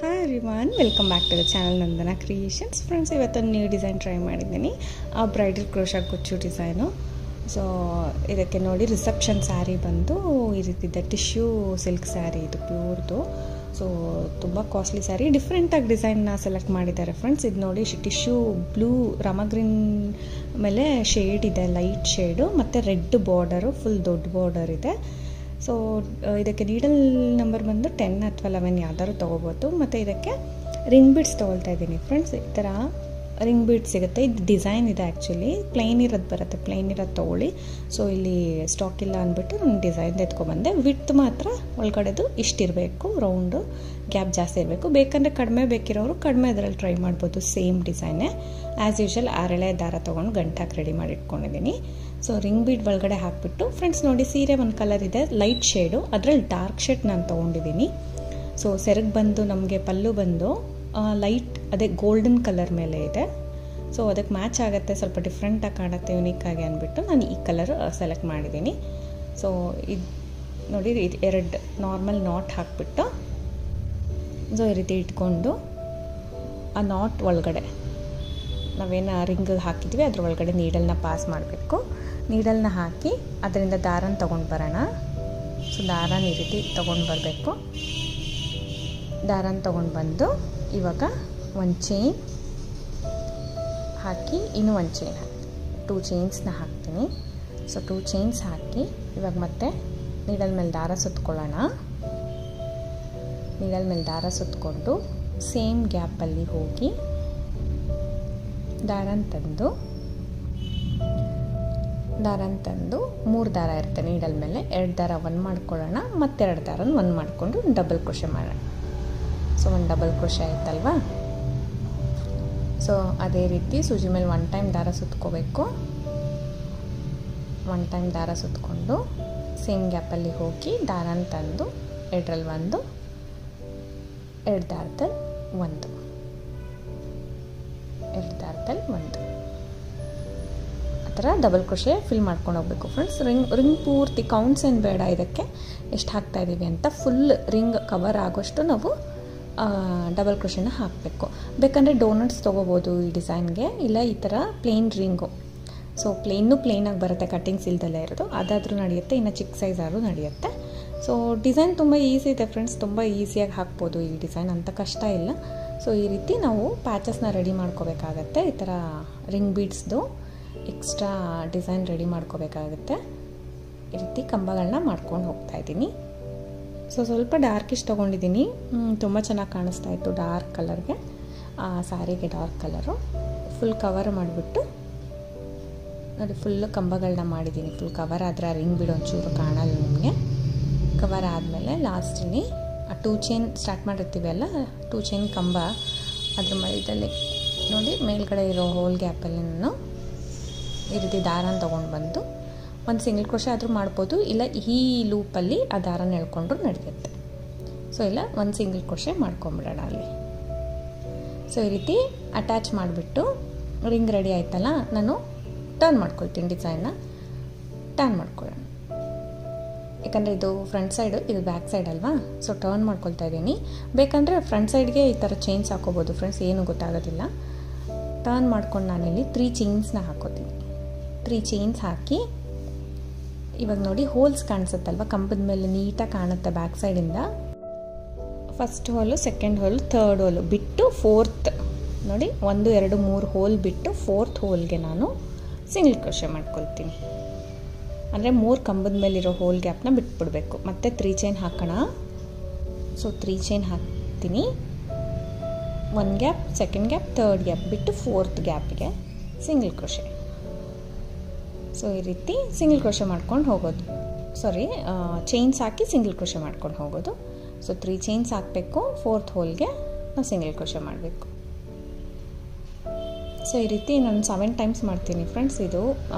Hi everyone, welcome back to the channel Nandana Creations. Friends, ಇವತ್ತೊಂದು new design try ಮಾಡಿದ್ದೀನಿ. Bridal crochet ಕುಚ್ಚು design. So ಇದಕ್ಕೆ ನೋಡಿ, reception sari ಬಂದು ಈ ರೀತಿದೆ. ಟಿಶ್ಯೂ ಸಿಲ್ಕ್ ಸ್ಯಾರಿ ಇದು, ಪ್ಯೂರ್ದು. ಸೊ ತುಂಬ ಕಾಸ್ಟ್ಲಿ ಸ್ಯಾರಿ. ಡಿಫ್ರೆಂಟಾಗಿ ಡಿಸೈನ್ನ ಸೆಲೆಕ್ಟ್ ಮಾಡಿದ್ದಾರೆ ಫ್ರೆಂಡ್ಸ್. ಇದು ನೋಡಿ, ಟಿಶ್ಯೂ ಬ್ಲೂ ರಾಮಾ ಗ್ರೀನ್ ಮೇಲೆ ಶೇಡ್ ಇದೆ, ಲೈಟ್ ಶೇಡು, ಮತ್ತು ರೆಡ್ ಬಾರ್ಡರು, ಫುಲ್ ದೊಡ್ಡ ಬಾರ್ಡರ್ ಇದೆ. ಸೊ ಇದಕ್ಕೆ ನೀಡಲ್ ನಂಬರ್ ಬಂದು 10 ಅಥವಾ 11 ಯಾವ್ದಾದ್ರು ತೊಗೋಬೋದು. ಮತ್ತು ಇದಕ್ಕೆ ರಿಂಗ್ ಬೀಡ್ಸ್ ತೊಗೊಳ್ತಾ ಇದ್ದೀನಿ ಫ್ರೆಂಡ್ಸ್. ಈ ಥರ ರಿಂಗ್ ಬೀಡ್ಸ್ ಸಿಗುತ್ತೆ. ಇದು ಡಿಸೈನ್ ಇದೆ ಆ್ಯಕ್ಚುಲಿ, ಪ್ಲೈನ್ ಇರೋದು ಬರುತ್ತೆ, ಪ್ಲೈನ್ ಇರೋದು ತೊಗೊಳ್ಳಿ. ಸೊ ಇಲ್ಲಿ ಸ್ಟಾಕ್ ಇಲ್ಲ ಅಂದ್ಬಿಟ್ಟು ನಾನು ಡಿಸೈನ್ ಎತ್ಕೊಬಂದೆ. ವಿಡ್ತ್ ಮಾತ್ರ ಒಳಗಡೆದು ಇಷ್ಟಿರಬೇಕು, ರೌಂಡು, ಗ್ಯಾಪ್ ಜಾಸ್ತಿ ಇರಬೇಕು. ಬೇಕಂದರೆ ಕಡಿಮೆ ಬೇಕಿರೋರು ಕಡಿಮೆ ಅದರಲ್ಲಿ ಟ್ರೈ ಮಾಡ್ಬೋದು. ಸೇಮ್ ಡಿಸೈನೇ ಆ್ಯಸ್ ಯೂಶುವಲ್ 6 ದಾರ ತೊಗೊಂಡು ಗಂಟಾಕಿ ರೆಡಿ ಮಾಡಿ ಇಟ್ಕೊಂಡಿದ್ದೀನಿ. ಸೊ ರಿಂಗ್ ಬೀಡ್ ಒಳಗಡೆ ಹಾಕಿಬಿಟ್ಟು ಫ್ರೆಂಡ್ಸ್ ನೋಡಿ, ಸೀರೆ ಒಂದು ಕಲರ್ ಇದೆ ಲೈಟ್ ಶೇಡು, ಅದರಲ್ಲಿ ಡಾರ್ಕ್ ಶೇಡ್ ನಾನು ತೊಗೊಂಡಿದ್ದೀನಿ. ಸೊ ಸೆರಗು ಬಂದು ನಮಗೆ ಪಲ್ಲು ಬಂದು ಲೈಟ್ ಅದೇ ಗೋಲ್ಡನ್ ಕಲರ್ ಮೇಲೆ ಇದೆ. ಸೊ ಅದಕ್ಕೆ ಮ್ಯಾಚ್ ಆಗುತ್ತೆ, ಸ್ವಲ್ಪ ಡಿಫ್ರೆಂಟಾಗಿ ಕಾಣುತ್ತೆ, ಯುನೀಕಾಗಿ ಅಂದ್ಬಿಟ್ಟು ನಾನು ಈ ಕಲರ್ ಸೆಲೆಕ್ಟ್ ಮಾಡಿದ್ದೀನಿ. ಸೊ ಇದು ನೋಡಿ, 2 ನಾರ್ಮಲ್ ನಾಟ್ ಹಾಕಿಬಿಟ್ಟು ಸೊ ಈ ರೀತಿ ಇಟ್ಕೊಂಡು ಆ ನಾಟ್ ಒಳಗಡೆ ನಾವೇನು ರಿಂಗ್ ಹಾಕಿದ್ವಿ ಅದ್ರ ಒಳಗಡೆ ನೀಡಲ್ನ ಪಾಸ್ ಮಾಡಬೇಕು. ನೀಡಲ್ನ ಹಾಕಿ ಅದರಿಂದ ದಾರನ ತೊಗೊಂಡು ಬರೋಣ. ಸೊ ದಾರನ ಈ ರೀತಿ ತೊಗೊಂಡು ಬರಬೇಕು. ದಾರನ ತೊಗೊಂಡು ಬಂದು ಇವಾಗ ಒಂದು ಚೈನ್ ಹಾಕಿ, ಇನ್ನೂ ಒಂದು ಚೈನ್ ಹಾಕಿ 2 ಚೈನ್ಸ್ನ ಹಾಕ್ತೀನಿ. ಸೊ 2 ಚೈನ್ಸ್ ಹಾಕಿ ಇವಾಗ ಮತ್ತೆ ನೀಡಲ್ ಮೇಲೆ ದಾರ ಸುತ್ಕೊಳ್ಳೋಣ. ನೀಡಲ್ ಮೇಲೆ ದಾರ ಸುತ್ತಕೊಂಡು ಸೇಮ್ ಗ್ಯಾಪಲ್ಲಿ ಹೋಗಿ ದಾರನ ತಂದು 3 ದಾರ ಇರುತ್ತೆ ನೀಡಲ್ ಮೇಲೆ, 2 ದಾರ 1 ಮಾಡ್ಕೊಳ್ಳೋಣ, ಮತ್ತು 2 ದಾರನ 1 ಮಾಡಿಕೊಂಡು ಡಬಲ್ ಕ್ರೋಶೆ ಮಾಡೋಣ. ಸೊ ಒಂದು ಡಬಲ್ ಕ್ರೋಶೆ ಆಯ್ತಲ್ವಾ. ಸೊ ಅದೇ ರೀತಿ ಸೂಜಿ ಮೇಲೆ 1 ಟೈಮ್ ದಾರ ಸುತ್ಕೋಬೇಕು. 1 ಟೈಮ್ ದಾರ ಸುತ್ಕೊಂಡು ಸೇಮ್ ಗ್ಯಾಪಲ್ಲಿ ಹೋಗಿ ದಾರನ ತಂದು 2ರಲ್ಲಿ 1, 2 ದಾರದಲ್ಲಿ 1, 2 ದಾರದಲ್ಲಿ 1, ಆ ಥರ ಡಬಲ್ ಕ್ರೋಶೆ ಫಿಲ್ ಮಾಡ್ಕೊಂಡು ಹೋಗ್ಬೇಕು ಫ್ರೆಂಡ್ಸ್. ರಿಂಗ್ ಪೂರ್ತಿ ಕೌಂಟ್ಸ್ ಏನು ಬೇಡ, ಇದಕ್ಕೆ ಎಷ್ಟು ಹಾಕ್ತಾಯಿದ್ದೀವಿ ಅಂತ ಫುಲ್ ರಿಂಗ್ ಕವರ್ ಆಗೋಷ್ಟು ನಾವು ಡಬಲ್ ಕ್ರೋಶೆನ ಹಾಕಬೇಕು. ಬೇಕಂದರೆ ಡೋನಟ್ಸ್ ತೊಗೋಬೋದು ಈ ಡಿಸೈನ್ಗೆ, ಇಲ್ಲ ಈ ಥರ ಪ್ಲೇನ್ ರಿಂಗು. ಸೊ ಪ್ಲೇನಾಗಿ ಬರುತ್ತೆ, ಕಟ್ಟಿಂಗ್ಸ್ ಇಲ್ದಲ್ಲೇ ಇರೋದು, ಅದಾದರೂ ನಡೆಯುತ್ತೆ, ಇನ್ನು ಚಿಕ್ಕ ಸೈಜ್ ಆದರೂ ನಡೆಯುತ್ತೆ. ಸೊ ಡಿಸೈನ್ ತುಂಬ ಈಸಿ ಇದೆ ಫ್ರೆಂಡ್ಸ್, ತುಂಬ ಈಸಿಯಾಗಿ ಹಾಕ್ಬೋದು ಈ ಡಿಸೈನ್, ಅಂತ ಕಷ್ಟ ಇಲ್ಲ. ಸೊ ಈ ರೀತಿ ನಾವು ಪ್ಯಾಚಸ್ನ ರೆಡಿ ಮಾಡ್ಕೋಬೇಕಾಗತ್ತೆ. ಈ ಥರ ರಿಂಗ್ ಬೀಡ್ಸ್ದು ಎಕ್ಸ್ಟ್ರಾ ಡಿಸೈನ್ ರೆಡಿ ಮಾಡ್ಕೋಬೇಕಾಗುತ್ತೆ. ಈ ರೀತಿ ಕಂಬಗಳನ್ನ ಮಾಡ್ಕೊಂಡು ಹೋಗ್ತಾಯಿದ್ದೀನಿ. ಸೊ ಸ್ವಲ್ಪ ಡಾರ್ಕಿಶ್ ತೊಗೊಂಡಿದ್ದೀನಿ, ತುಂಬ ಚೆನ್ನಾಗಿ ಕಾಣಿಸ್ತಾ ಇತ್ತು ಡಾರ್ಕ್ ಕಲರ್ಗೆ, ಸ್ಯಾರಿಗೆ ಡಾರ್ಕ್ ಕಲರು. ಫುಲ್ ಕವರ್ ಮಾಡಿಬಿಟ್ಟು ನೋಡಿ, ಫುಲ್ಲು ಕಂಬಗಳನ್ನ ಮಾಡಿದ್ದೀನಿ. ಫುಲ್ ಕವರ್ ಆದರೆ ರಿಂಗ್ ಬೀಡ್ ಒಂಚೂರು ಕಾಣಲ್ಲ ನಿಮಗೆ. ಕವರ್ ಆದಮೇಲೆ ಲಾಸ್ಟಲ್ಲಿ ಆ 2 ಚೈನ್ ಸ್ಟಾರ್ಟ್ ಮಾಡಿರ್ತೀವಿ ಅಲ್ಲ, 2 ಚೈನ್ ಕಂಬ ಅದ್ರ ಮಧ್ಯದಲ್ಲಿ ನೋಡಿ, ಮೇಲ್ಗಡೆ ಇರೋ ಹೋಲ್ ಗ್ಯಾಪಲ್ಲಿ ನಾನು ಈ ರೀತಿ ದಾರನ ತೊಗೊಂಡು ಬಂದು ಒಂದು ಸಿಂಗಲ್ ಕ್ರೋಶೆ ಆದರೂ ಮಾಡ್ಬೋದು, ಇಲ್ಲ ಈ ಲೂಪಲ್ಲಿ ಆ ದಾರನ ಎಳ್ಕೊಂಡ್ರು ನಡೆಯುತ್ತೆ. ಸೊ ಇಲ್ಲ ಒಂದು ಸಿಂಗಲ್ ಕ್ರೋಶೆ ಮಾಡ್ಕೊಂಬಿಡೋಣ ಅಲ್ಲಿ. ಸೊ ಈ ರೀತಿ ಅಟ್ಯಾಚ್ ಮಾಡಿಬಿಟ್ಟು ರಿಂಗ್ ರೆಡಿ ಆಯ್ತಲ್ಲ, ನಾನು ಟರ್ನ್ ಮಾಡ್ಕೊಳ್ತೀನಿ, ಡಿಸೈನ್ನ ಟರ್ನ್ ಮಾಡ್ಕೊಳ್ಳೋಣ. ಯಾಕಂದರೆ ಇದು ಫ್ರಂಟ್ ಸೈಡು, ಇದು ಬ್ಯಾಕ್ ಸೈಡ್ ಅಲ್ವಾ. ಸೊ ಟರ್ನ್ ಮಾಡ್ಕೊಳ್ತಾ ಇದ್ದೀನಿ. ಬೇಕಂದರೆ ಫ್ರಂಟ್ ಸೈಡ್ಗೆ ಈ ಥರ ಚೈನ್ಸ್ ಹಾಕೋಬೋದು ಫ್ರೆಂಡ್ಸ್, ಏನೂ ಗೊತ್ತಾಗೋದಿಲ್ಲ. ಟರ್ನ್ ಮಾಡ್ಕೊಂಡು ನಾನಿಲ್ಲಿ 3 ಚೈನ್ಸ್ನ ಹಾಕೋತೀನಿ. 3 ಚೈನ್ಸ್ ಹಾಕಿ ಇವಾಗ ನೋಡಿ, ಹೋಲ್ಸ್ ಕಾಣಿಸುತ್ತಲ್ವ ಕಂಬದ ಮೇಲೆ, ನೀಟಾಗಿ ಕಾಣುತ್ತೆ ಬ್ಯಾಕ್ ಸೈಡಿಂದ. ಫಸ್ಟ್ ಹೋಲು, ಸೆಕೆಂಡ್ ಹೋಲು, ಥರ್ಡ್ ಹೋಲು ಬಿಟ್ಟು 4th ನೋಡಿ, 1 2 3 ಹೋಲ್ ಬಿಟ್ಟು 4th ಹೋಲ್ಗೆ ನಾನು ಸಿಂಗಲ್ ಕ್ರೋಶೆ ಮಾಡ್ಕೊಳ್ತೀನಿ. ಅಂದರೆ 3 ಕಂಬದ ಮೇಲಿರೋ ಹೋಲ್ ಗ್ಯಾಪ್ನ ಬಿಟ್ಬಿಡ್ಬೇಕು. ಮತ್ತು 3 ಚೈನ್ ಹಾಕೋಣ. ಸೊ 3 ಚೈನ್ ಹಾಕ್ತೀನಿ. 1 gap, second gap, third gap ಬಿಟ್ಟು 4th ಗ್ಯಾಪಿಗೆ ಸಿಂಗಲ್ ಕ್ರೋಶೆ. ಸೊ ಈ ರೀತಿ ಸಿಂಗಲ್ ಕ್ರೋಶೆ ಮಾಡ್ಕೊಂಡು ಹೋಗೋದು, ಚೈನ್ಸ್ ಹಾಕಿ ಸಿಂಗಲ್ ಕ್ರೋಶೆ ಮಾಡ್ಕೊಂಡು ಹೋಗೋದು. ಸೊ 3 ಚೈನ್ಸ್ ಹಾಕಬೇಕು, 4th ಹೋಲ್ಗೆ ನಾವು ಸಿಂಗಲ್ ಕ್ರೋಶೆ ಮಾಡಬೇಕು. ಸೊ ಈ ರೀತಿ ನಾನು 7 ಟೈಮ್ಸ್ ಮಾಡ್ತೀನಿ ಫ್ರೆಂಡ್ಸ್. ಇದು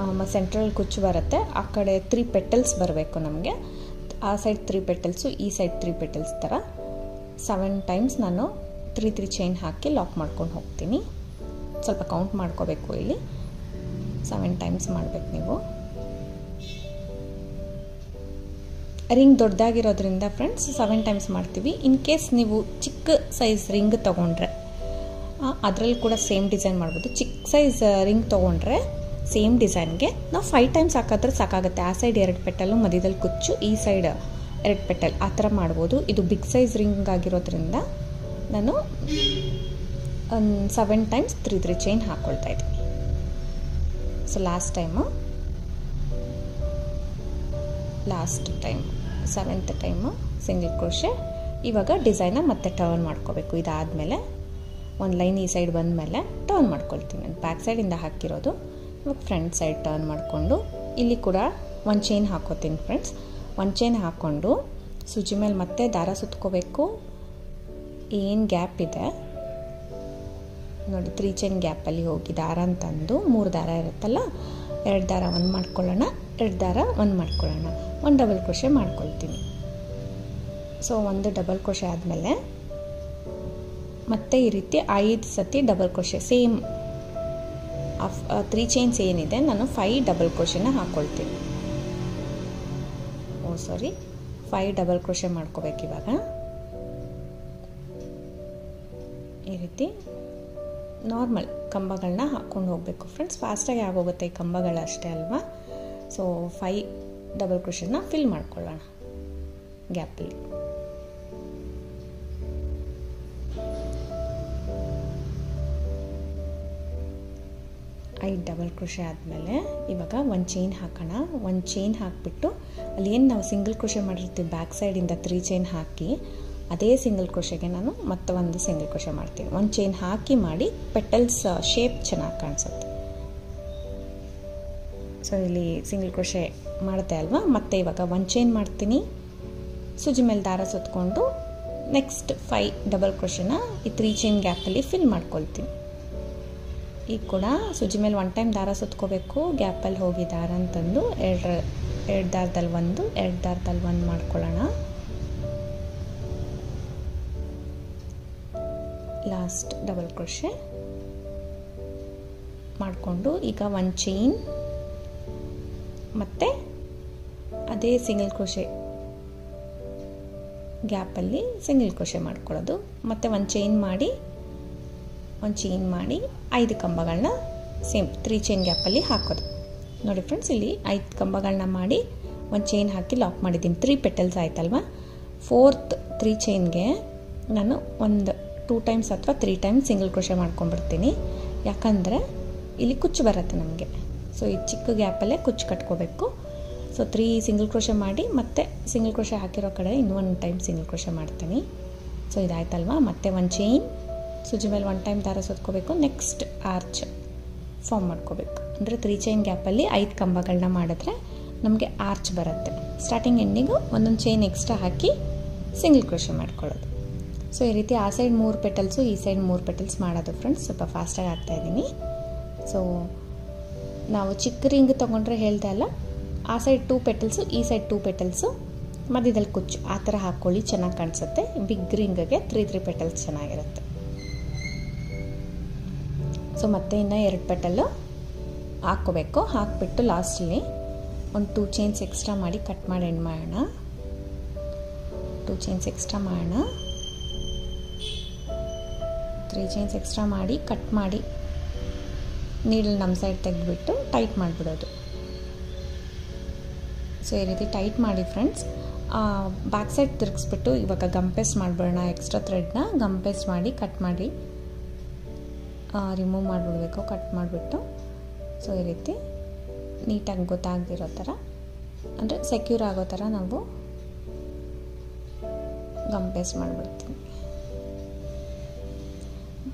ಸೆಂಟ್ರಲ್ ಕುಚ್ಚು ಬರುತ್ತೆ, ಆ ಕಡೆ 3 ಪೆಟಲ್ಸ್ ಬರಬೇಕು ನಮಗೆ, ಆ ಸೈಡ್ 3 ಪೆಟಲ್ಸು, ಈ ಸೈಡ್ 3 ಪೆಟಲ್ಸ್ ಥರ 7 ಟೈಮ್ಸ್ ನಾನು 3 ಚೈನ್ ಹಾಕಿ ಲಾಕ್ ಮಾಡ್ಕೊಂಡು ಹೋಗ್ತೀನಿ. ಸ್ವಲ್ಪ ಕೌಂಟ್ ಮಾಡ್ಕೋಬೇಕು ಇಲ್ಲಿ, 7 ಟೈಮ್ಸ್ ಮಾಡಬೇಕು ನೀವು. ರಿಂಗ್ ದೊಡ್ಡದಾಗಿರೋದ್ರಿಂದ ಫ್ರೆಂಡ್ಸ್ 7 ಟೈಮ್ಸ್ ಮಾಡ್ತೀವಿ. ಇನ್ ಕೇಸ್ ನೀವು ಚಿಕ್ಕ ಸೈಜ್ ರಿಂಗ್ ತೊಗೊಂಡ್ರೆ ಅದರಲ್ಲಿ ಕೂಡ ಸೇಮ್ ಡಿಸೈನ್ ಮಾಡ್ಬೋದು. ಚಿಕ್ಕ ಸೈಜ್ ರಿಂಗ್ ತೊಗೊಂಡ್ರೆ ಸೇಮ್ ಡಿಸೈನ್ಗೆ ನಾವು 5 ಟೈಮ್ಸ್ ಹಾಕಿದ್ರೆ ಸಾಕಾಗುತ್ತೆ. ಆ ಸೈಡ್ 2 ಪೆಟಲು, ಮಧ್ಯದಲ್ಲಿ ಕುಚ್ಚು, ಈ ಸೈಡ್ 2 ಪೆಟಲ್, ಆ ಥರ ಮಾಡ್ಬೋದು. ಇದು ಬಿಗ್ ಸೈಜ್ ರಿಂಗ್ ಆಗಿರೋದ್ರಿಂದ ನಾನು 7 ಟೈಮ್ಸ್ 3 ಚೈನ್ ಹಾಕ್ಕೊಳ್ತಾ ಇದ್ದೀನಿ. So last time 7th time single crochet. ಇವಾಗ ಡಿಸೈನ ಮತ್ತೆ ಟರ್ನ್ ಮಾಡ್ಕೋಬೇಕು. ಇದಾದಮೇಲೆ ಒಂದು ಲೈನ್ ಈ ಸೈಡ್ ಬಂದಮೇಲೆ ಟರ್ನ್ ಮಾಡ್ಕೊಳ್ತೀನಿ. ನಾನು ಬ್ಯಾಕ್ ಸೈಡಿಂದ ಹಾಕಿರೋದು. ಇವಾಗ ಫ್ರಂಟ್ ಸೈಡ್ ಟರ್ನ್ ಮಾಡಿಕೊಂಡು ಇಲ್ಲಿ ಕೂಡ 1 ಚೈನ್ ಹಾಕೋತೀನಿ ಫ್ರೆಂಡ್ಸ್. 1 ಚೈನ್ ಹಾಕ್ಕೊಂಡು ಸೂಜಿ ಮೇಲೆ ಮತ್ತೆ ದಾರ ಸುತ್ಕೋಬೇಕು. ಏನು ಗ್ಯಾಪ್ ಇದೆ ನೋಡಿ, 3 ಚೈನ್ ಗ್ಯಾಪಲ್ಲಿ ಹೋಗಿ ದಾರ ಅಂತಂದು 3 ದಾರ ಇರುತ್ತಲ್ಲ, 2 ದಾರ 1 ಮಾಡ್ಕೊಳ್ಳೋಣ, 2 ದಾರ 1 ಮಾಡ್ಕೊಳ್ಳೋಣ, 1 ಡಬಲ್ ಕ್ರೋಶೆ ಮಾಡ್ಕೊಳ್ತೀನಿ. ಸೊ 1 ಡಬಲ್ ಕ್ರೋಶೆ ಆದಮೇಲೆ ಮತ್ತೆ ಈ ರೀತಿ 5 ಸತಿ ಡಬಲ್ ಕ್ರೋಶೆ, ಸೇಮ್ 3 ಚೈನ್ಸ್ ಏನಿದೆ ನಾನು 5 ಡಬಲ್ ಕ್ರೋಶೆನ ಹಾಕ್ಕೊಳ್ತೀನಿ. 5 ಡಬಲ್ ಕ್ರೋಶೆ ಮಾಡ್ಕೋಬೇಕು. ಇವಾಗ ಈ ರೀತಿ ನಾರ್ಮಲ್ ಕಂಬಗಳನ್ನ ಹಾಕ್ಕೊಂಡು ಹೋಗಬೇಕು ಫ್ರೆಂಡ್ಸ್. ಫಾಸ್ಟಾಗಿ ಆಗೋಗುತ್ತೆ ಈ ಕಂಬಗಳು ಅಷ್ಟೇ ಅಲ್ವಾ. ಸೊ 5 ಡಬಲ್ ಕ್ರೋಶೆನ ಫಿಲ್ ಮಾಡ್ಕೊಳ್ಳೋಣ ಗ್ಯಾಪಲ್ಲಿ. ಡಬಲ್ ಕ್ರೋಶೆ ಆದಮೇಲೆ ಇವಾಗ 1 ಚೈನ್ ಹಾಕೋಣ. 1 ಚೈನ್ ಹಾಕಿಬಿಟ್ಟು ಅಲ್ಲಿ ಏನು ನಾವು ಸಿಂಗಲ್ ಕ್ರೋಶೆ ಮಾಡಿರ್ತೀವಿ ಬ್ಯಾಕ್ ಸೈಡಿಂದ 3 ಚೈನ್ ಹಾಕಿ, ಅದೇ ಸಿಂಗಲ್ ಕ್ರೋಶೆಗೆ ನಾನು ಮತ್ತೆ 1 ಸಿಂಗಲ್ ಕ್ರೋಶೆ ಮಾಡ್ತೀನಿ. 1 ಚೈನ್ ಹಾಕಿ ಮಾಡಿ ಪೆಟಲ್ಸ್ ಶೇಪ್ ಚೆನ್ನಾಗಿ ಕಾಣಿಸುತ್ತೆ. ಸೊ ಇಲ್ಲಿ ಸಿಂಗಲ್ ಕ್ರೋಶೆ ಮಾಡುತ್ತೆ ಅಲ್ವಾ. ಮತ್ತೆ ಇವಾಗ 1 ಚೈನ್ ಮಾಡ್ತೀನಿ, ಸೂಜಿ ಮೇಲೆ ದಾರ ಸುತ್ಕೊಂಡು ನೆಕ್ಸ್ಟ್ 5 ಡಬಲ್ ಕ್ರೋಶೆನ ಈ 3 ಚೈನ್ ಗ್ಯಾಪಲ್ಲಿ ಫಿಲ್ ಮಾಡ್ಕೊಳ್ತೀನಿ. ಈಗ ಕೂಡ ಸೂಜಿ ಮೇಲೆ 1 ಟೈಮ್ ದಾರ ಸುತ್ಕೋಬೇಕು. ಗ್ಯಾಪಲ್ಲಿ ಹೋಗಿ ದಾರ ಅಂತಂದು 2 ದಾರದಲ್ಲಿ 1, 2 ದಾರದಲ್ಲಿ 1 ಮಾಡ್ಕೊಳ್ಳೋಣ. ಲಾಸ್ಟ್ ಡಬಲ್ ಕ್ರೋಶೆ ಮಾಡಿಕೊಂಡು ಈಗ 1 ಚೈನ್ ಮತ್ತು ಅದೇ ಸಿಂಗಲ್ ಕ್ರೋಶೆ ಗ್ಯಾಪಲ್ಲಿ ಸಿಂಗಲ್ ಕ್ರೋಶೆ ಮಾಡ್ಕೊಳ್ಳೋದು. ಮತ್ತು 1 ಚೈನ್ ಮಾಡಿ 5 ಕಂಬಗಳನ್ನ ಸೇಮ್ 3 ಚೈನ್ ಗ್ಯಾಪಲ್ಲಿ ಹಾಕೋದು. ನೋಡಿ ಫ್ರೆಂಡ್ಸ್, ಇಲ್ಲಿ 5 ಕಂಬಗಳನ್ನ ಮಾಡಿ 1 ಚೈನ್ ಹಾಕಿ ಲಾಕ್ ಮಾಡಿದ್ದೀನಿ. 3 ಪೆಟಲ್ಸ್ ಆಯ್ತಲ್ವಾ. 4th 3 ಚೈನ್ಗೆ ನಾನು 2 ಟೈಮ್ಸ್ ಅಥವಾ 3 ಟೈಮ್ಸ್ ಸಿಂಗಲ್ ಕ್ರೋಶೆ ಮಾಡ್ಕೊಂಡ್ಬಿಡ್ತೀನಿ. ಯಾಕಂದರೆ ಇಲ್ಲಿ ಕುಚ್ಚು ಬರುತ್ತೆ ನಮಗೆ. ಸೊ ಈ ಚಿಕ್ಕ ಗ್ಯಾಪಲ್ಲೇ ಕುಚ್ಚು ಕಟ್ಕೋಬೇಕು. ಸೊ 3 ಸಿಂಗಲ್ ಕ್ರೋಶೆ ಮಾಡಿ ಮತ್ತೆ ಸಿಂಗಲ್ ಕ್ರೋಶೆ ಹಾಕಿರೋ ಕಡೆ ಇನ್ನೂ 1 ಟೈಮ್ ಸಿಂಗಲ್ ಕ್ರೋಶೆ ಮಾಡ್ತೀನಿ. ಸೊ ಇದಾಯ್ತಲ್ವಾ. ಮತ್ತೆ 1 ಚೈನ್, ಸೂಜಿ ಮೇಲೆ 1 ಟೈಮ್ ದಾರ ಸುತ್ಕೋಬೇಕು. ನೆಕ್ಸ್ಟ್ ಆರ್ಚ್ ಫಾರ್ಮ್ ಮಾಡ್ಕೋಬೇಕು. ಅಂದರೆ 3 ಚೈನ್ ಗ್ಯಾಪಲ್ಲಿ 5 ಕಂಬಗಳನ್ನ ಮಾಡಿದ್ರೆ ನಮಗೆ ಆರ್ಚ್ ಬರುತ್ತೆ. ಸ್ಟಾರ್ಟಿಂಗ್ ಎಂಡಿಂಗು 1 ಚೈನ್ ಎಕ್ಸ್ಟ್ರಾ ಹಾಕಿ ಸಿಂಗಲ್ ಕ್ರೋಶೆ ಮಾಡ್ಕೊಳ್ಳೋದು. ಸೊ ಈ ರೀತಿ ಆ ಸೈಡ್ 3 ಪೆಟಲ್ಸು, ಈ ಸೈಡ್ 3 ಪೆಟಲ್ಸ್ ಮಾಡೋದು ಫ್ರೆಂಡ್ಸ್. ಸ್ವಲ್ಪ ಫಾಸ್ಟಾಗಿ ಆಗ್ತಾಯಿದ್ದೀನಿ. ಸೊ ನಾವು ಚಿಕ್ಕ ರಿಂಗ್ ತೊಗೊಂಡ್ರೆ ಹೇಳ್ದೆ ಅಲ್ಲ, ಆ ಸೈಡ್ 2 ಪೆಟಲ್ಸು, ಈ ಸೈಡ್ 2 ಪೆಟಲ್ಸು, ಮಧ್ಯದಲ್ಲಿ ಕುಚ್ಚು, ಆ ಥರ ಹಾಕ್ಕೊಳ್ಳಿ, ಚೆನ್ನಾಗಿ ಕಾಣಿಸುತ್ತೆ. ಬಿಗ್ ರಿಂಗ್ಗೆ 3 ಪೆಟಲ್ಸ್ ಚೆನ್ನಾಗಿರುತ್ತೆ. ಸೊ ಮತ್ತೆ ಇನ್ನು 2 ಪೆಟಲ್ಲು ಹಾಕ್ಕೋಬೇಕು. ಹಾಕಿಬಿಟ್ಟು ಲಾಸ್ಟಲ್ಲಿ ಒಂದು 2 ಚೈನ್ಸ್ ಎಕ್ಸ್ಟ್ರಾ ಮಾಡಿ ಕಟ್ ಮಾಡಿ ಎಂಡ್ ಮಾಡೋಣ. 2 ಚೈನ್ಸ್ ಎಕ್ಸ್ಟ್ರಾ ಮಾಡೋಣ. 3 ಚೈನ್ಸ್ ಎಕ್ಸ್ಟ್ರಾ ಮಾಡಿ ಕಟ್ ಮಾಡಿ ನೀಡಲ್ ನಮ್ಮ ಸೈಡ್ ತೆಗೆದುಬಿಟ್ಟು ಟೈಟ್ ಮಾಡಿಬಿಡೋದು. ಸೊ ಈ ರೀತಿ ಟೈಟ್ ಮಾಡಿ ಫ್ರೆಂಡ್ಸ್. ಬ್ಯಾಕ್ ಸೈಡ್ ತಿರುಗಿಸ್ಬಿಟ್ಟು ಇವಾಗ ಗಮ್ ಪೇಸ್ಟ್ ಮಾಡಿಬಿಡೋಣ. ಎಕ್ಸ್ಟ್ರಾ ಥ್ರೆಡ್ನ ಗಮ್ ಪೇಸ್ಟ್ ಮಾಡಿ ಕಟ್ ಮಾಡಿ ರಿಮೂವ್ ಮಾಡಿಬಿಡ್ಬೇಕು, ಕಟ್ ಮಾಡಿಬಿಟ್ಟು. ಸೊ ಈ ರೀತಿ ನೀಟಾಗಿ ಗೊತ್ತಾಗದಿರೋ ಥರ, ಅಂದರೆ ಸೆಕ್ಯೂರ್ ಆಗೋ ಥರ ನಾವು ಗಮ್ ಪೇಸ್ಟ್ ಮಾಡಿಬಿಡ್ತೀವಿ.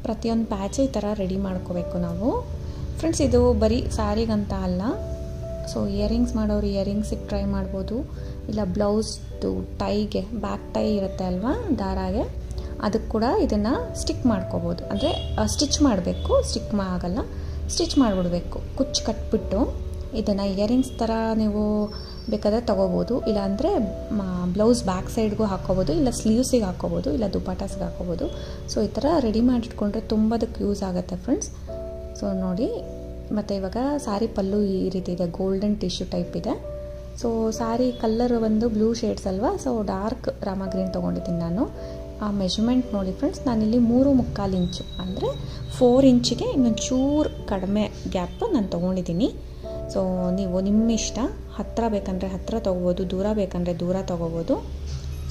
ಪ್ರತಿಯೊಂದು ಪ್ಯಾಚ್ ಈ ಥರ ರೆಡಿ ಮಾಡ್ಕೋಬೇಕು ನಾವು ಫ್ರೆಂಡ್ಸ್. ಇದು ಬರೀ ಸ್ಯಾರಿಗಂತ ಅಲ್ಲ. ಸೊ ಇಯರಿಂಗ್ಸ್ ಮಾಡೋರು ಇಯರಿಂಗ್ಸಿಗೆ ಟ್ರೈ ಮಾಡ್ಬೋದು. ಇಲ್ಲ ಬ್ಲೌಸ್ದು ಟೈಗೆ, ಬ್ಯಾಕ್ ಟೈ ಇರುತ್ತೆ ಅಲ್ವಾ ದಾರಾಗೆ, ಅದಕ್ಕೆ ಕೂಡ ಇದನ್ನು ಸ್ಟಿಕ್ ಮಾಡ್ಕೋಬೋದು. ಅಂದರೆ ಸ್ಟಿಚ್ ಮಾಡಬೇಕು, ಸ್ಟಿಕ್ ಆಗಲ್ಲ, ಸ್ಟಿಚ್ ಮಾಡಿಬಿಡ್ಬೇಕು. ಕುಚ್ಚು ಕಟ್ಬಿಟ್ಟು ಇದನ್ನು ಇಯರಿಂಗ್ಸ್ ಥರ ನೀವು ಬೇಕಾದರೆ ತೊಗೋಬೋದು. ಇಲ್ಲಾಂದರೆ ಬ್ಲೌಸ್ ಬ್ಯಾಕ್ ಸೈಡ್ಗೂ ಹಾಕ್ಕೋಬೋದು, ಇಲ್ಲ ಸ್ಲೀವ್ಸಿಗೆ ಹಾಕ್ಕೋಬೋದು, ಇಲ್ಲ ದುಪಾಟಾಸ್ಗೆ ಹಾಕ್ಕೋಬೋದು. ಸೊ ಈ ಥರ ರೆಡಿ ಮಾಡಿಟ್ಕೊಂಡ್ರೆ ತುಂಬದಕ್ಕೆ ಯೂಸ್ ಆಗುತ್ತೆ ಫ್ರೆಂಡ್ಸ್. ಸೊ ನೋಡಿ, ಮತ್ತು ಇವಾಗ ಸ್ಯಾರಿ ಪಲ್ಲು ಈ ರೀತಿ ಇದೆ, ಗೋಲ್ಡನ್ ಟಿಶ್ಯೂ ಟೈಪ್ ಇದೆ. ಸೊ ಸ್ಯಾರಿ ಕಲ್ಲರ್ ಒಂದು ಬ್ಲೂ ಶೇಡ್ಸ್ ಅಲ್ವಾ, ಸೊ ಡಾರ್ಕ್ ರಾಮ ಗ್ರೀನ್ ತೊಗೊಂಡಿದ್ದೀನಿ ನಾನು. ಆ ಮೆಷರ್ಮೆಂಟ್ ನೋಡಿ ಫ್ರೆಂಡ್ಸ್, ನಾನಿಲ್ಲಿ 3.25 ಇಂಚು ಅಂದರೆ 4 ಇಂಚಿಗೆ ಇನ್ನೊಂದು ಚೂರು ಕಡಿಮೆ ಗ್ಯಾಪ್ ನಾನು ತೊಗೊಂಡಿದ್ದೀನಿ. ಸೊ ನೀವು ನಿಮ್ಮ ಇಷ್ಟ, ಹತ್ತಿರ ಬೇಕಂದರೆ ಹತ್ತಿರ ತೊಗೋಬೋದು, ದೂರ ಬೇಕಂದರೆ ದೂರ ತೊಗೋಬೋದು.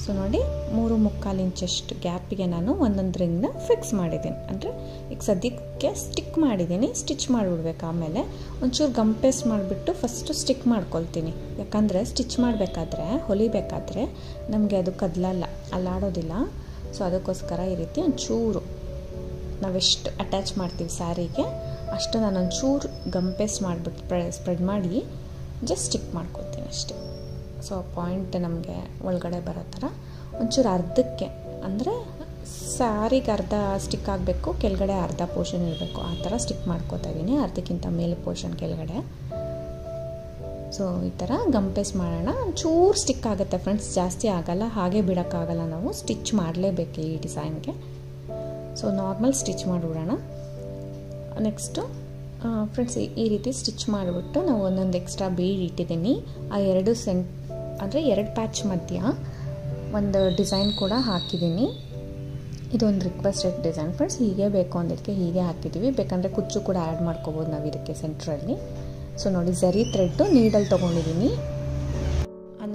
ಸೊ ನೋಡಿ 3.25 ಇಂಚಷ್ಟು ಗ್ಯಾಪಿಗೆ ನಾನು ಒಂದೊಂದು ರಿಂಗ್ನ ಫಿಕ್ಸ್ ಮಾಡಿದ್ದೀನಿ. ಅಂದರೆ ಈಗ ಸದ್ಯಕ್ಕೆ ಸ್ಟಿಕ್ ಮಾಡಿದ್ದೀನಿ, ಸ್ಟಿಚ್ ಮಾಡಿಬಿಡ್ಬೇಕು. ಆಮೇಲೆ ಒಂಚೂರು ಗಂಪೇಸ್ ಮಾಡಿಬಿಟ್ಟು ಫಸ್ಟು ಸ್ಟಿಕ್ ಮಾಡ್ಕೊಳ್ತೀನಿ. ಯಾಕಂದರೆ ಸ್ಟಿಚ್ ಮಾಡಬೇಕಾದ್ರೆ, ಹೊಲಿಬೇಕಾದ್ರೆ ನಮಗೆ ಅದು ಕದಲಲ್ಲ, ಅಲ್ಲಾಡೋದಿಲ್ಲ. ಸೊ ಅದಕ್ಕೋಸ್ಕರ ಈ ರೀತಿ ಒಂಚೂರು ನಾವೆಷ್ಟು ಅಟ್ಯಾಚ್ ಮಾಡ್ತೀವಿ ಸ್ಯಾರಿಗೆ ಅಷ್ಟು ನಾನು ಒಂಚೂರು ಗಂಪೇಸ್ ಮಾಡಿಬಿಟ್ಟು ಸ್ಪ್ರೆಡ್ ಮಾಡಿ ಜಸ್ಟ್ ಸ್ಟಿಕ್ ಮಾಡ್ಕೊಳ್ತೀನಿ ಅಷ್ಟೇ. ಸೊ ಪಾಯಿಂಟ್ ನಮಗೆ ಒಳಗಡೆ ಬರೋ ಥರ ಒಂಚೂರು ಅರ್ಧಕ್ಕೆ, ಅಂದರೆ ಸ್ಯಾರಿಗೆ ಅರ್ಧ ಸ್ಟಿಕ್ ಆಗಬೇಕು, ಕೆಳಗಡೆ ಅರ್ಧ ಪೋರ್ಷನ್ ಇರಬೇಕು, ಆ ಥರ ಸ್ಟಿಕ್ ಮಾಡ್ಕೋತಾ ಇದ್ದೀನಿ, ಅರ್ಧಕ್ಕಿಂತ ಮೇಲೆ ಪೋರ್ಷನ್ ಕೆಳಗಡೆ. ಸೊ ಈ ಥರ ಗಂಪೇಸ್ ಮಾಡೋಣ. ಒಂಚೂರು ಸ್ಟಿಕ್ ಆಗುತ್ತೆ ಫ್ರೆಂಡ್ಸ್, ಜಾಸ್ತಿ ಆಗೋಲ್ಲ, ಹಾಗೆ ಬಿಡೋಕ್ಕಾಗಲ್ಲ, ನಾವು ಸ್ಟಿಚ್ ಮಾಡಲೇಬೇಕು ಈ ಡಿಸೈನ್ಗೆ. ಸೊ ನಾರ್ಮಲ್ ಸ್ಟಿಚ್ ಮಾಡಿಬಿಡೋಣ. ನೆಕ್ಸ್ಟು ಫ್ರೆಂಡ್ಸ್ ಈ ರೀತಿ ಸ್ಟಿಚ್ ಮಾಡಿಬಿಟ್ಟು ನಾವು ಒಂದೊಂದು ಎಕ್ಸ್ಟ್ರಾ ಬೀಡ್ ಇಟ್ಟಿದ್ದೀನಿ. ಆ ಅಂದರೆ 2 ಪ್ಯಾಚ್ ಮಧ್ಯ ಒಂದು ಡಿಸೈನ್ ಕೂಡ ಹಾಕಿದ್ದೀನಿ. ಇದೊಂದು ರಿಕ್ವೆಸ್ಟೆಡ್ ಡಿಸೈನ್ ಫ್ರೆಂಡ್ಸ್, ಹೀಗೆ ಬೇಕು ಅಂದಿದ್ದಕ್ಕೆ ಹೀಗೆ ಹಾಕಿದ್ದೀವಿ. ಬೇಕಂದರೆ ಕುಚ್ಚು ಕೂಡ ಆ್ಯಡ್ ಮಾಡ್ಕೋಬೋದು ನಾವು ಇದಕ್ಕೆ ಸೆಂಟ್ರಲ್ಲಿ. ಸೊ ನೋಡಿ ಝರಿ ಥ್ರೆಡ್ಡು ನೀಡಲ್ ತೊಗೊಂಡಿದ್ದೀನಿ.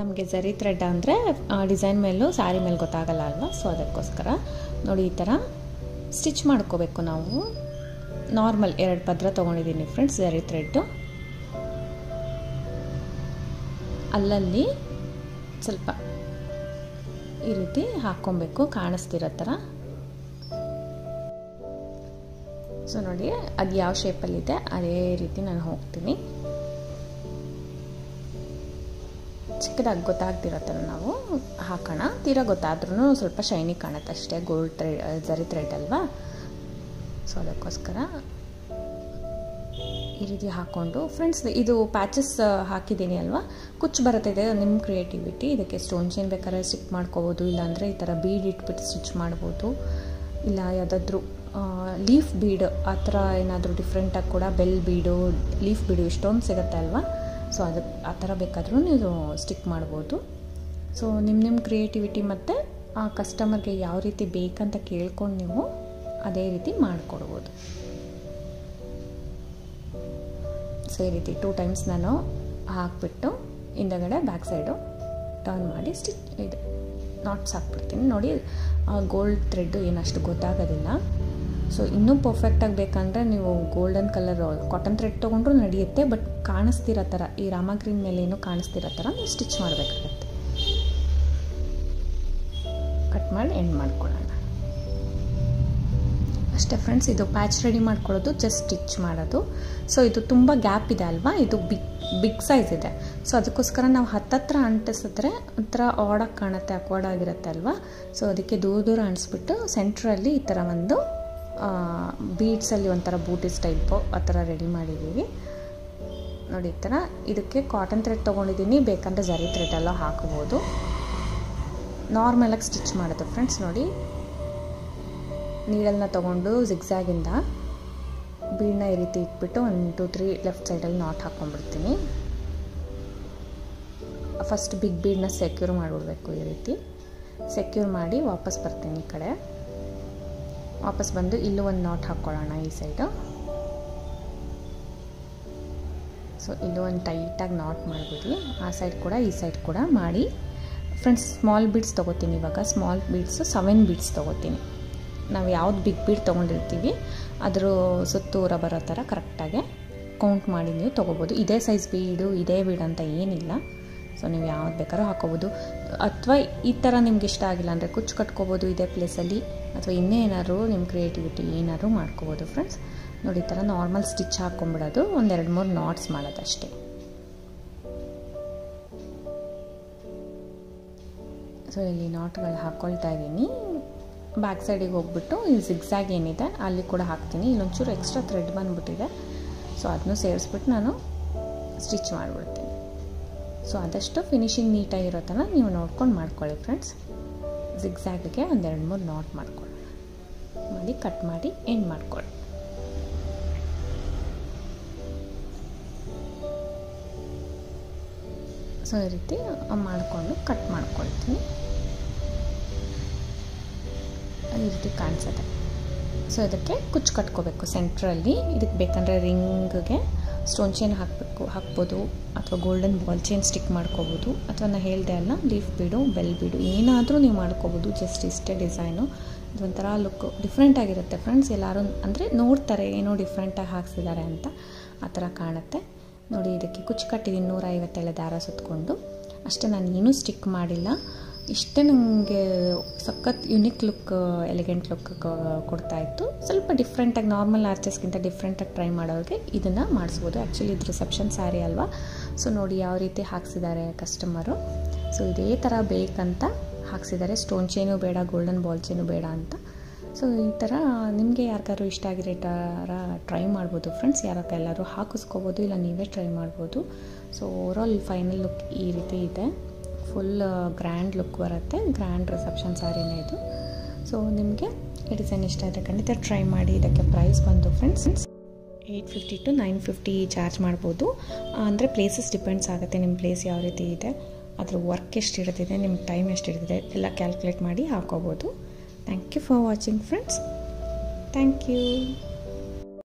ನಮಗೆ ಝರಿ ಥ್ರೆಡ್ ಅಂದರೆ ಡಿಸೈನ್ ಮೇಲೂ ಸ್ಯಾರಿ ಮೇಲೆ ಗೊತ್ತಾಗಲ್ಲ ಅಲ್ವಾ, ಸೊ ಅದಕ್ಕೋಸ್ಕರ ನೋಡಿ ಈ ಥರ ಸ್ಟಿಚ್ ಮಾಡ್ಕೋಬೇಕು ನಾವು. ನಾರ್ಮಲ್ 2 ಪದ್ರ ತೊಗೊಂಡಿದ್ದೀನಿ ಫ್ರೆಂಡ್ಸ್ ಝರಿ ಥ್ರೆಡ್ಡು. ಅಲ್ಲಲ್ಲಿ ಸ್ವಲ್ಪ ಈ ರೀತಿ ಹಾಕ್ಕೊಬೇಕು, ಕಾಣಿಸ್ತಿರೋ ಥರ. ಸೊ ನೋಡಿ ಅದು ಯಾವ ಶೇಪಲ್ಲಿದೆ ಅದೇ ರೀತಿ ನಾನು ಹೋಗ್ತೀನಿ. ಚಿಕ್ಕದಾಗಿ ಗೊತ್ತಾಗ್ತಿರೋ ಥರ ನಾವು ಹಾಕೋಣ. ತೀರಾ ಗೊತ್ತಾದ್ರೂ ಸ್ವಲ್ಪ ಶೈನಿ ಕಾಣುತ್ತೆ ಅಷ್ಟೇ, ಗೋಲ್ಡ್ ಥ್ರೆಡ್ ಝರಿ ಥ್ರೆಡ್ ಅಲ್ವಾ. ಸೊ ಅದಕ್ಕೋಸ್ಕರ ಈ ರೀತಿ ಹಾಕ್ಕೊಂಡು ಫ್ರೆಂಡ್ಸ್ ಇದು ಪ್ಯಾಚಸ್ ಹಾಕಿದ್ದೀನಿ ಅಲ್ವಾ, ಕುಚ್ಚು ಬರುತ್ತೆ, ನಿಮ್ಮ ಕ್ರಿಯೇಟಿವಿಟಿ. ಇದಕ್ಕೆ ಸ್ಟೋನ್ ಚೈನ್ ಬೇಕಾದ್ರೆ ಸ್ಟಿಕ್ ಮಾಡ್ಕೋಬೋದು, ಇಲ್ಲಾಂದರೆ ಈ ಥರ ಬೀಡ್ ಇಟ್ಬಿಟ್ಟು ಸ್ಟಿಚ್ ಮಾಡ್ಬೋದು, ಇಲ್ಲ ಯಾವುದಾದ್ರೂ ಲೀಫ್ ಬೀಡ್ ಆ ಥರ ಏನಾದರೂ ಡಿಫ್ರೆಂಟಾಗಿ ಕೂಡ ಬೆಲ್ ಬೀಡು, ಲೀಫ್ ಬೀಡು ಇಷ್ಟೊಂದು ಸಿಗುತ್ತೆ ಅಲ್ವಾ. ಸೊ ಅದಕ್ಕೆ ಆ ಥರ ಬೇಕಾದರೂ ನೀವು ಸ್ಟಿಕ್ ಮಾಡ್ಬೋದು. ಸೊ ನಿಮ್ಮ ಕ್ರಿಯೇಟಿವಿಟಿ ಮತ್ತು ಆ ಕಸ್ಟಮರ್ಗೆ ಯಾವ ರೀತಿ ಬೇಕಂತ ಕೇಳ್ಕೊಂಡು ನೀವು ಅದೇ ರೀತಿ ಮಾಡಿಕೊಡ್ಬೋದು. ಸೊ ಈ ರೀತಿ 2 ಟೈಮ್ಸ್ ನಾನು ಹಾಕಿಬಿಟ್ಟು ಹಿಂದಗಡೆ ಬ್ಯಾಕ್ ಸೈಡು ಟರ್ನ್ ಮಾಡಿ ಇದು ನಾಟ್ಸ್ ಹಾಕ್ಬಿಡ್ತೀನಿ. ನೋಡಿ ಗೋಲ್ಡ್ ಥ್ರೆಡ್ಡು ಏನಷ್ಟು ಗೊತ್ತಾಗೋದಿಲ್ಲ. ಸೊ ಇನ್ನೂ ಪರ್ಫೆಕ್ಟಾಗಿ ಬೇಕಂದರೆ ನೀವು ಗೋಲ್ಡನ್ ಕಲರ್ ಕಾಟನ್ ಥ್ರೆಡ್ ತೊಗೊಂಡ್ರೂ ನಡೆಯುತ್ತೆ, ಬಟ್ ಕಾಣಿಸ್ತಿರೋ ಥರ ಈ ರಾಮ ಗ್ರೀನ್ ಮೇಲೆ ಏನೂ ಕಾಣಿಸ್ತಿರೋ ಥರ ನೀವು ಸ್ಟಿಚ್ ಮಾಡಬೇಕಾಗತ್ತೆ. ಕಟ್ ಮಾಡಿ ಎಂಡ್ ಮಾಡ್ಕೊಳ್ಳೋಣ ಅಷ್ಟೇ ಫ್ರೆಂಡ್ಸ್. ಇದು ಪ್ಯಾಚ್ ರೆಡಿ ಮಾಡ್ಕೊಳ್ಳೋದು, ಜಸ್ಟ್ ಸ್ಟಿಚ್ ಮಾಡೋದು. ಸೊ ಇದು ತುಂಬ ಗ್ಯಾಪ್ ಇದೆ ಅಲ್ವಾ, ಇದು ಬಿಗ್ ಸೈಜ್ ಇದೆ. ಸೊ ಅದಕ್ಕೋಸ್ಕರ ನಾವು ಹತ್ತತ್ರ ಅಂಟಿಸಿದ್ರೆ ಒಂಥರ ಆಡಾಗಿ ಕಾಣುತ್ತೆ, ಅಕ್ವರ್ಡ್ ಆಗಿರುತ್ತೆ ಅಲ್ವಾ. ಸೊ ಅದಕ್ಕೆ ದೂರ ಅಂಟಿಸ್ಬಿಟ್ಟು ಸೆಂಟ್ರಲ್ಲಿ ಈ ಥರ ಒಂದು ಬೀಡ್ಸಲ್ಲಿ ಒಂಥರ ಬೂಟೀಸ್ ಟೈಪು ಆ ಥರ ರೆಡಿ ಮಾಡಿದ್ದೀವಿ ನೋಡಿ. ಈ ಥರ ಇದಕ್ಕೆ ಕಾಟನ್ ಥ್ರೆಡ್ ತೊಗೊಂಡಿದ್ದೀನಿ, ಬೇಕಂದರೆ ಝರಿ ಥ್ರೆಡ್ ಎಲ್ಲ ಹಾಕ್ಬೋದು. ನಾರ್ಮಲಾಗಿ ಸ್ಟಿಚ್ ಮಾಡೋದು ಫ್ರೆಂಡ್ಸ್. ನೋಡಿ ನೀಡಲ್ನ ತೊಗೊಂಡು ಜಿಗ್ಜಾಗಿಂದ ಬೀಡನ್ನ ಈ ರೀತಿ ಇಟ್ಬಿಟ್ಟು 1 2 3 ಲೆಫ್ಟ್ ಸೈಡಲ್ಲಿ ನಾಟ್ ಹಾಕ್ಕೊಂಡ್ಬಿಡ್ತೀನಿ. ಫಸ್ಟ್ ಬಿಗ್ ಬೀಡನ್ನ ಸೆಕ್ಯೂರ್ ಮಾಡಿಬಿಡ್ಬೇಕು. ಈ ರೀತಿ ಸೆಕ್ಯೂರ್ ಮಾಡಿ ವಾಪಸ್ ಬರ್ತೀನಿ ಈ ಕಡೆ. ವಾಪಸ್ ಬಂದು ಇಲ್ಲೂ ಒಂದು ನಾಟ್ ಹಾಕ್ಕೊಳ್ಳೋಣ ಈ ಸೈಡು. ಸೊ ಇಲ್ಲೂ ಒಂದು ಟೈಟಾಗಿ ನಾಟ್ ಮಾಡಿಬಿಡಿ, ಆ ಸೈಡ್ ಕೂಡ ಈ ಸೈಡ್ ಕೂಡ ಮಾಡಿ ಫ್ರೆಂಡ್ಸ್. ಸ್ಮಾಲ್ ಬೀಡ್ಸ್ ತೊಗೋತೀನಿ ಇವಾಗ, ಸ್ಮಾಲ್ ಬೀಡ್ಸು 7 ಬೀಡ್ಸ್ ತೊಗೋತೀನಿ. ನಾವು ಯಾವ್ದು ಬಿಗ್ ಬೀಡ್ ತೊಗೊಂಡಿರ್ತೀವಿ ಅದ್ರ ಸುತ್ತೂರ ಬರೋ ಥರ ಕರೆಕ್ಟಾಗಿ ಕೌಂಟ್ ಮಾಡಿ ನೀವು ತೊಗೋಬೋದು. ಇದೇ ಸೈಜ್ ಬೀಡು ಇದೇ ಬೀಡ್ ಅಂತ ಏನಿಲ್ಲ. ಸೊ ನೀವು ಯಾವ್ದು ಬೇಕಾದ್ರೂ ಹಾಕೋಬೋದು, ಅಥವಾ ಈ ಥರ ನಿಮ್ಗೆ ಇಷ್ಟ ಆಗಿಲ್ಲ ಅಂದರೆ ಕುಚ್ಚು ಕಟ್ಕೋಬೋದು ಇದೇ ಪ್ಲೇಸಲ್ಲಿ, ಅಥವಾ ಇನ್ನೇ ಏನಾದ್ರು ನಿಮ್ಮ ಕ್ರಿಯೇಟಿವಿಟಿ ಏನಾದ್ರು ಮಾಡ್ಕೋಬೋದು ಫ್ರೆಂಡ್ಸ್. ನೋಡಿ ಈ ಥರ ನಾರ್ಮಲ್ ಸ್ಟಿಚ್ ಹಾಕ್ಕೊಂಬಿಡೋದು, 1 2 3 ನಾಟ್ಸ್ ಮಾಡೋದು ಅಷ್ಟೇ. ಸೊ ಇಲ್ಲಿ ನಾಟ್ಗಳು ಹಾಕ್ಕೊಳ್ತಾ ಇದ್ದೀನಿ. ಬ್ಯಾಕ್ ಸೈಡಿಗೆ ಹೋಗ್ಬಿಟ್ಟು ಈ ಜಿಗ್ಸಾಗ್ ಏನಿದೆ ಅಲ್ಲಿ ಕೂಡ ಹಾಕ್ತೀನಿ. ಇಲ್ಲೊಂಚೂರು ಎಕ್ಸ್ಟ್ರಾ ಥ್ರೆಡ್ ಬಂದುಬಿಟ್ಟಿದೆ, ಸೊ ಅದನ್ನು ಸೇರಿಸ್ಬಿಟ್ಟು ನಾನು ಸ್ಟಿಚ್ ಮಾಡಿಬಿಡ್ತೀನಿ. ಸೊ ಆದಷ್ಟು ಫಿನಿಶಿಂಗ್ ನೀಟಾಗಿರೋ ಥರ ನೀವು ನೋಡ್ಕೊಂಡು ಮಾಡ್ಕೊಳ್ಳಿ ಫ್ರೆಂಡ್ಸ್. ಜಿಗ್ಸಾಗ್ಗೆ 1 2 3 ನಾಟ್ ಮಾಡ್ಕೊಳ್ಳಿ, ಮಾಡಿ ಕಟ್ ಮಾಡಿ ಎಂಡ್ ಮಾಡ್ಕೊಳ್ಳಿ. ಸೊ ಈ ರೀತಿ ಮಾಡಿಕೊಂಡು ಕಟ್ ಮಾಡ್ಕೊಳ್ತೀನಿ. ಈ ರೀತಿ ಕಾಣಿಸುತ್ತೆ. ಸೊ ಇದಕ್ಕೆ ಕುಚ್ಚು ಕಟ್ಕೋಬೇಕು ಸೆಂಟ್ರಲ್ಲಿ. ಇದಕ್ಕೆ ಬೇಕಂದರೆ ರಿಂಗ್ಗೆ ಸ್ಟೋನ್ ಚೈನ್ ಹಾಕ್ಬೋದು, ಅಥವಾ ಗೋಲ್ಡನ್ ಬಾಲ್ ಚೈನ್ ಸ್ಟಿಕ್ ಮಾಡ್ಕೋಬೋದು, ಅಥವಾ ನಾನು ಹೇಳಿದೆ ಅಲ್ಲ ಲೀಫ್ ಬೀಡು, ಬೆಲ್ ಬೀಡು, ಏನಾದರೂ ನೀವು ಮಾಡ್ಕೋಬೋದು. ಜಸ್ಟ್ ಇಷ್ಟೇ ಡಿಸೈನು. ಇದೊಂಥರ ಲುಕ್ ಡಿಫ್ರೆಂಟ್ ಆಗಿರುತ್ತೆ ಫ್ರೆಂಡ್ಸ್. ಎಲ್ಲರೂ ಅಂದರೆ ನೋಡ್ತಾರೆ ಏನೋ ಡಿಫ್ರೆಂಟಾಗಿ ಹಾಕ್ಸಿದ್ದಾರೆ ಅಂತ, ಆ ಥರ ಕಾಣುತ್ತೆ ನೋಡಿ. ಇದಕ್ಕೆ ಕುಚ್ಚು ಕಟ್ಟಿದ್ದೀನಿ 150 ದಾರ ಸುತ್ತಕೊಂಡು. ಅಷ್ಟೇ, ನಾನು ಏನೂ ಸ್ಟಿಕ್ ಮಾಡಿಲ್ಲ. ಇಷ್ಟೇ ನನಗೆ ಸಖತ್ ಯುನಿಕ್ ಲುಕ್, ಎಲಿಗೆಂಟ್ ಲುಕ್ ಕೊಡ್ತಾಯಿತ್ತು. ಸ್ವಲ್ಪ ಡಿಫ್ರೆಂಟಾಗಿ ನಾರ್ಮಲ್ ಆರ್ಚಸ್ಗಿಂತ ಡಿಫ್ರೆಂಟಾಗಿ ಟ್ರೈ ಮಾಡೋರಿಗೆ ಇದನ್ನು ಮಾಡಿಸ್ಬೋದು. ಆ್ಯಕ್ಚುಲಿ ಇದು ರಿಸೆಪ್ಷನ್ ಸ್ಯಾರಿ ಅಲ್ವಾ. ಸೊ ನೋಡಿ ಯಾವ ರೀತಿ ಹಾಕ್ಸಿದ್ದಾರೆ ಕಸ್ಟಮರು. ಸೊ ಇದೇ ಥರ ಬೇಕಂತ ಹಾಕ್ಸಿದ್ದಾರೆ. ಸ್ಟೋನ್ ಚೈನು ಬೇಡ, ಗೋಲ್ಡನ್ ಬಾಲ್ ಚೈನು ಬೇಡ ಅಂತ. ಸೊ ಈ ಥರ ನಿಮಗೆ ಯಾರಿಗಾರು ಇಷ್ಟ ಆಗಿರೋ ಥರ ಟ್ರೈ ಮಾಡ್ಬೋದು ಫ್ರೆಂಡ್ಸ್. ಎಲ್ಲರೂ ಹಾಕಿಸ್ಕೋಬೋದು, ಇಲ್ಲ ನೀವೇ ಟ್ರೈ ಮಾಡ್ಬೋದು. ಸೊ ಓವರಾಲ್ ಫೈನಲ್ ಲುಕ್ ಈ ರೀತಿ ಇದೆ. ಫುಲ್ ಗ್ರ್ಯಾಂಡ್ ಲುಕ್ ಬರುತ್ತೆ. ಗ್ರ್ಯಾಂಡ್ ರಿಸೆಪ್ಷನ್ ಸ್ಯಾರಿನೇ ಇದು. ಸೊ ನಿಮಗೆ ಈ ಡಿಸೈನ್ ಇಷ್ಟ ಇದೆ, ಖಂಡಿತ ಟ್ರೈ ಮಾಡಿ. ಇದಕ್ಕೆ ಪ್ರೈಸ್ ಬಂದು ಫ್ರೆಂಡ್ಸ್ 850 to 950 ಚಾರ್ಜ್ ಮಾಡ್ಬೋದು. ಅಂದರೆ ಪ್ಲೇಸಸ್ ಡಿಪೆಂಡ್ಸ್ ಆಗುತ್ತೆ. ನಿಮ್ಮ ಪ್ಲೇಸ್ ಯಾವ ರೀತಿ ಇದೆ, ಅದ್ರ ವರ್ಕ್ ಎಷ್ಟು ಇರ್ತಿದೆ, ನಿಮ್ಮ ಟೈಮ್ ಎಷ್ಟು ಇರ್ತಿದೆ ಎಲ್ಲ ಕ್ಯಾಲ್ಕುಲೇಟ್ ಮಾಡಿ ಹಾಕೋಬೋದು. Thank you for watching friends. Thank you.